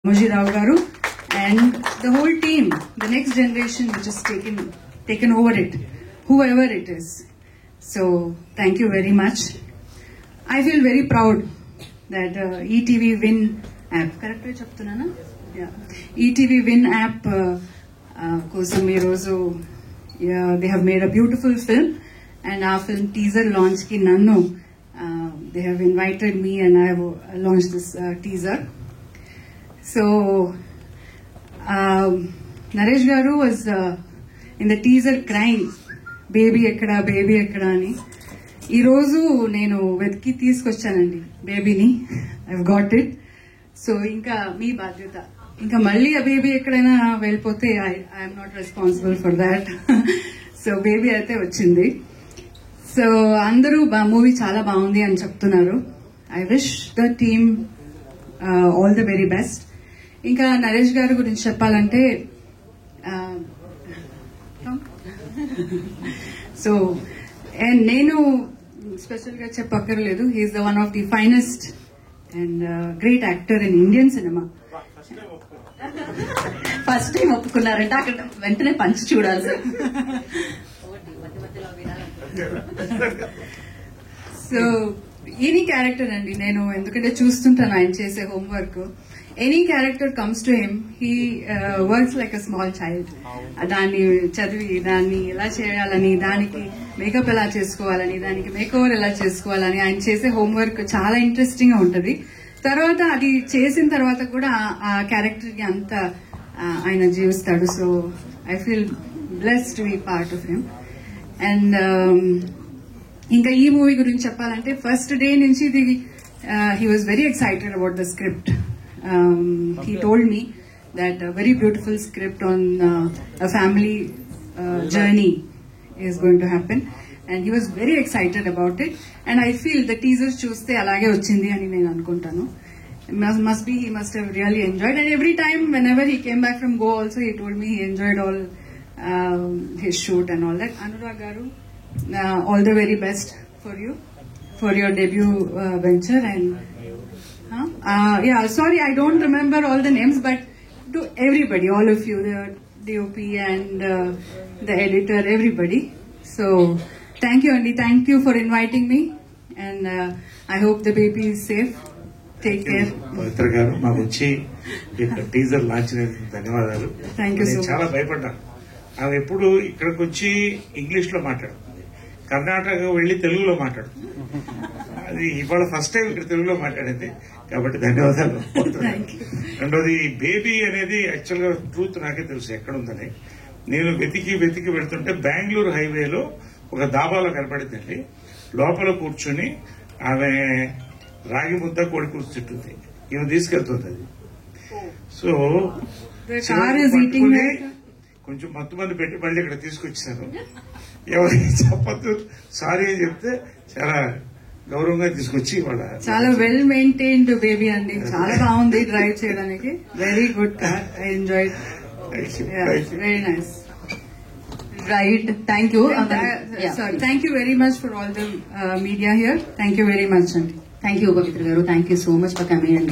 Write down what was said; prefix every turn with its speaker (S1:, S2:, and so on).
S1: Moji Rao Garu and the whole team, the next generation which has taken over it, whoever it is. So thank you very much. I feel very proud that ETV Win app, correct way cheptunana? Yeah. ETV Win app kosam ee roju they have made a beautiful film, and our film teaser launch ki nannu they have invited me and I have launched this teaser. So Naresh Garu was in the teaser crying, baby ekkada ani. Ee roju nenu vetki teesకొచ్చానండి బేబీని. I've got it. So ఇంకా మీ బాధ్యత. ఇంకా మళ్ళీ ఆ baby ఎక్కడైనా వెళ్ళిపోతే I'm not responsible for that. So baby అయితే వచ్చింది. సో అందరూ మూవీ చాలా బాగుంది అని చెప్తున్నారు. I wish the team all the very best. ఇంకా నరేష్ గారి గురించి చెప్పాలంటే సో నేను స్పెషల్ గా చెప్పక్కర్లేదు. He's the one of the finest and great actor in Indian cinema.
S2: First time ఒప్పుకున్నారంటే అక్కడ వెంటనే పంచి చూడాలి సార్.
S1: సో ఎనీ క్యారెక్టర్ అండి, నేను ఎందుకంటే చూస్తుంటాను ఆయన చేసే homework. Any character comes to him, he works like a small child. దాన్ని చదివి దాన్ని ఎలా చేయాలని, దానికి మేకప్ ఎలా చేసుకోవాలని, దానికి మేకఓవర్ ఎలా చేసుకోవాలని ఆయన చేసే హోంవర్క్ చాలా ఇంట్రెస్టింగ్ గా ఉంటది. తర్వాత అది చేసిన తర్వాత కూడా ఆ క్యారెక్టర్ కి అంత ఆయన జీవిస్తాడు. So I feel blessed to be part of him. And ఇంకా ఈ మూవీ గురించి చెప్పాలంటే ఫస్ట్ డే నుంచి ఇది he was very excited about the script. He told me that a very beautiful script on a family journey is going to happen, and he was very excited about it. And I feel the teaser chuste alage ochindi ani nenu anukuntanu. He must have really enjoyed, and every time whenever he came back from Goa also he told me he enjoyed all his shoot and all that. Anurag Garu, all the very best for you for your debut venture. And yeah, sorry I don't remember all the names, but to everybody, all of you, the DOP and the editor, everybody. So thank you Andy, thank you for inviting me, and I hope the baby is safe. Take care.
S3: పవిత్ర గారు మాకు వచ్చి teaser launch చేసినందుకు ధన్యవాదాలు.
S1: Thank you.
S3: చాలా భయపడ్డాను. ఆమె ఎప్పుడు ఇక్కడికి వచ్చి ఇంగ్లీష్ లో మాట్లాడుతుంది, కర్ణాటక వెళ్లి తెలుగులో మాట్లాడుతుంది. అది ఇవాళ ఫస్ట్ టైం ఇక్కడ తెలుగులో మాట్లాడింది, కాబట్టి ధన్యవాదాలు. రెండోది బేబీ అనేది యాక్చువల్ గా ట్రూత్ నాకే తెలుసు ఎక్కడుందని. నేను వెతికి వెళ్తుంటే బెంగళూరు హైవేలో ఒక దాబాలో కనపడిందండి. లోపల కూర్చుని ఆమె రాగి ముద్ద కోడి కూర్చు తింటుంది, ఈమె తీసుకెళ్తుంది. అది సో కొంచెం మత్తు మంది పెట్టి మళ్ళీ ఇక్కడ తీసుకొచ్చాను. ఎవరికి చెప్పద్దు సారీ అని చెప్తే చాలా గౌరవంగా తీసుకొచ్చి వాళ్ళ
S1: చాలా వెల్ మెయింటైన్డ్ బేబీ అండి, చాలా బాగుంది డ్రైవ్ చేయడానికి. Very good car, I enjoyed, very nice.
S2: Right, thank you.
S1: Sorry, thank you very much for all the media here. Thank you very much, Aunty.
S2: Thank you, Pavitra Garu. Thank you so much for coming and